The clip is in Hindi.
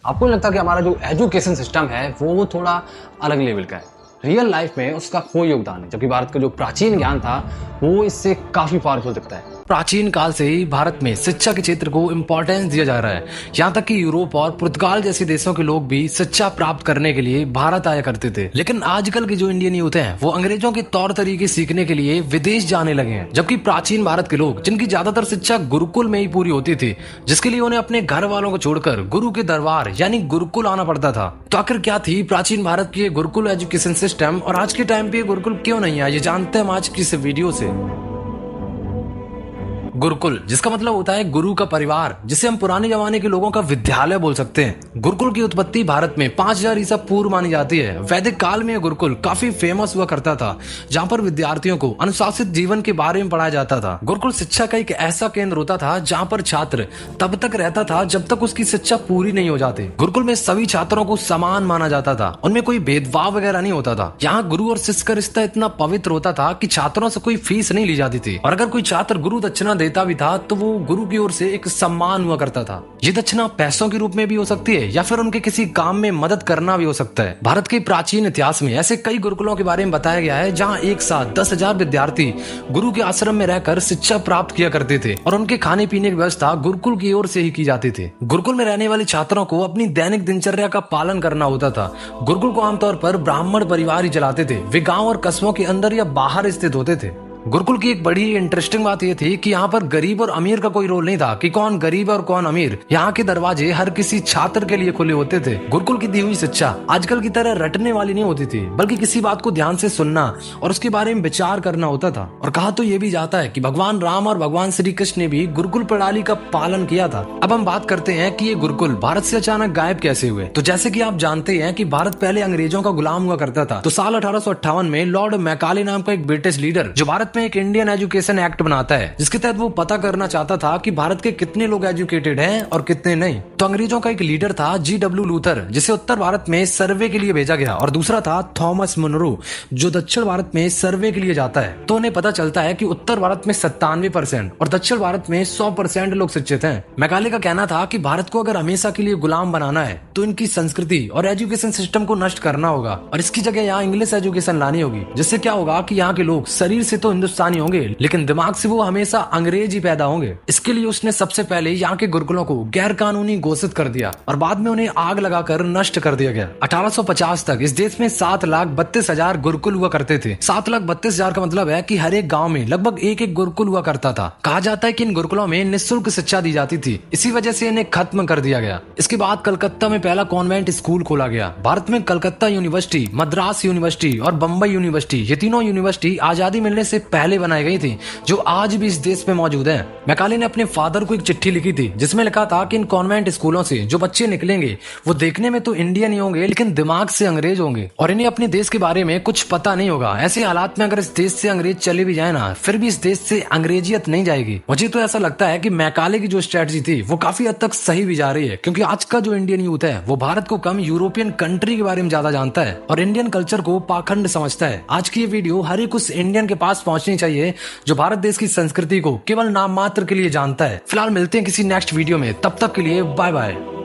आपको नहीं लगता कि हमारा जो एजुकेशन सिस्टम है वो थोड़ा अलग लेवल का है? रियल लाइफ में उसका कोई योगदान नहीं, जबकि भारत का जो प्राचीन ज्ञान था वो इससे काफी पावरफुल दिखता है। प्राचीन काल से ही भारत में शिक्षा के क्षेत्र को इम्पोर्टेंस दिया जा रहा है। यहाँ तक कि यूरोप और पुर्तगाल जैसे देशों के लोग भी शिक्षा प्राप्त करने के लिए भारत आया करते थे। लेकिन आजकल के जो इंडियन यूथ हैं वो अंग्रेजों के तौर तरीके सीखने के लिए विदेश जाने लगे हैं, जबकि प्राचीन भारत के लोग जिनकी ज्यादातर शिक्षा गुरुकुल में ही पूरी होती थी, जिसके लिए उन्हें अपने घर वालों को छोड़कर गुरु के दरबार यानी गुरुकुल आना पड़ता था। तो आखिर क्या थी प्राचीन भारत की गुरुकुल एजुकेशन सिस्टम और आज के टाइम पे गुरुकुल क्यों नहीं है, ये जानते हैं हम आज की इस वीडियो से। गुरुकुल जिसका मतलब होता है गुरु का परिवार, जिसे हम पुराने जमाने के लोगों का विद्यालय बोल सकते हैं। गुरुकुल की उत्पत्ति भारत में 5000 ईसा पूर्व मानी जाती है। वैदिक काल में यह गुरुकुल काफी फेमस हुआ करता था, जहाँ पर विद्यार्थियों को अनुशासित जीवन के बारे में पढ़ाया जाता था। गुरुकुल शिक्षा का एक ऐसा केंद्र होता था जहाँ पर छात्र तब तक रहता था जब तक उसकी शिक्षा पूरी नहीं हो जाती। गुरुकुल में सभी छात्रों को समान माना जाता था, उनमें कोई भेदभाव वगैरह नहीं होता था। यहाँ गुरु और शिष्य का रिश्ता इतना पवित्र होता था कि छात्रों से कोई फीस नहीं ली जाती थी, और अगर कोई छात्र गुरु दक्षिणा देता भी था तो वो गुरु की ओर से एक सम्मान हुआ करता था। ये दक्षिणा पैसों के रूप में भी हो सकती है या फिर उनके किसी काम में मदद करना भी हो सकता है। भारत के प्राचीन इतिहास में ऐसे कई गुरुकुलों के बारे में बताया गया है जहाँ एक साथ 10,000 विद्यार्थी गुरु के आश्रम में रहकर शिक्षा प्राप्त किया करते थे, और उनके खाने पीने की व्यवस्था गुरुकुल की ओर से ही की जाती थी। गुरुकुल में रहने वाले छात्रों को अपनी दैनिक दिनचर्या का पालन करना होता था। गुरुकुल को आमतौर पर ब्राह्मण परिवार ही चलाते थे। वे गाँव और कस्बों के अंदर या बाहर स्थित होते थे। गुरुकुल की एक बड़ी इंटरेस्टिंग बात यह थी कि यहाँ पर गरीब और अमीर का कोई रोल नहीं था कि कौन गरीब और कौन अमीर। यहाँ के दरवाजे हर किसी छात्र के लिए खुले होते थे। गुरुकुल की दी हुई शिक्षा आजकल की तरह रटने वाली नहीं होती थी, बल्कि किसी बात को ध्यान से सुनना और उसके बारे में विचार करना होता था। और कहा तो ये भी जाता है कि भगवान राम और भगवान श्री कृष्ण ने भी गुरुकुल प्रणाली का पालन किया था। अब हम बात करते हैं कि ये गुरुकुल भारत से अचानक गायब कैसे हुए। तो जैसे कि आप जानते हैं कि भारत पहले अंग्रेजों का गुलाम हुआ करता था। तो साल 1858 में लॉर्ड मैकाले नाम का एक ब्रिटिश लीडर जो भारत में एक इंडियन एजुकेशन एक्ट बनाता है, जिसके तहत वो पता करना चाहता था कि भारत के कितने लोग एजुकेटेड हैं और कितने नहीं। तो अंग्रेजों का एक लीडर था G.W. लूथर, जिसे उत्तर भारत में सर्वे के लिए भेजा गया, और दूसरा था थॉमस मुनरो जो दक्षिण भारत में सर्वे के लिए जाता है। तो उन्हें पता चलता है कि उत्तर भारत में 97% और दक्षिण भारत में 100% लोग शिक्षित हैं। मैकाले का कहना था कि भारत को अगर हमेशा के लिए गुलाम बनाना है तो इनकी संस्कृति और एजुकेशन सिस्टम को नष्ट करना होगा, और इसकी जगह यहाँ इंग्लिश एजुकेशन लानी होगी, जिससे क्या होगा कि यहाँ के लोग शरीर से तो हिंदुस्तानी होंगे लेकिन दिमाग से वो हमेशा अंग्रेज ही पैदा होंगे। इसके लिए उसने सबसे पहले यहाँ के गुरुकुलों को गैर कानूनी घोषित कर दिया और बाद में उन्हें आग लगाकर नष्ट कर दिया गया। 1850 तक इस देश में 7,32,000 गुरुकुल हुआ करते थे। 7,32,000 का मतलब है कि हर एक गांव में लगभग एक एक गुरुकुल हुआ करता था। कहा जाता है कि इन गुरुकुलों में निःशुल्क शिक्षा दी जाती थी, इसी वजह से इन्हें खत्म कर दिया गया। इसके बाद कलकत्ता में पहला कॉन्वेंट स्कूल खोला गया। भारत में कलकत्ता यूनिवर्सिटी, मद्रास यूनिवर्सिटी और बम्बई यूनिवर्सिटी, ये तीनों यूनिवर्सिटी आजादी मिलने से पहले बनाई गई थी, जो आज भी इस देश में मौजूद है। मैकाले ने अपने फादर को एक चिट्ठी लिखी थी जिसमें लिखा था कि इन कॉन्वेंट स्कूलों से जो बच्चे निकलेंगे वो देखने में तो इंडियन ही होंगे लेकिन दिमाग से अंग्रेज होंगे, और इन्हें अपने देश के बारे में कुछ पता नहीं होगा। ऐसे हालात में अगर इस देश से अंग्रेज चले भी जाए ना, फिर भी इस देश से अंग्रेजियत नहीं जाएगी। मुझे तो ऐसा लगता है कि मैकाले की जो स्ट्रेटजी थी वो काफी हद तक सही भी जा रही है, क्योंकि आज का जो इंडियन यूथ है वो भारत को कम यूरोपियन कंट्री के बारे में ज्यादा जानता है और इंडियन कल्चर को पाखंड समझता है। आज की ये वीडियो हर एक उस इंडियन के पास पहुंचनी चाहिए जो भारत देश की संस्कृति को केवल नाम मात्र के लिए जानता है। फिलहाल मिलते हैं किसी नेक्स्ट वीडियो में, तब तक के लिए बाय बाय।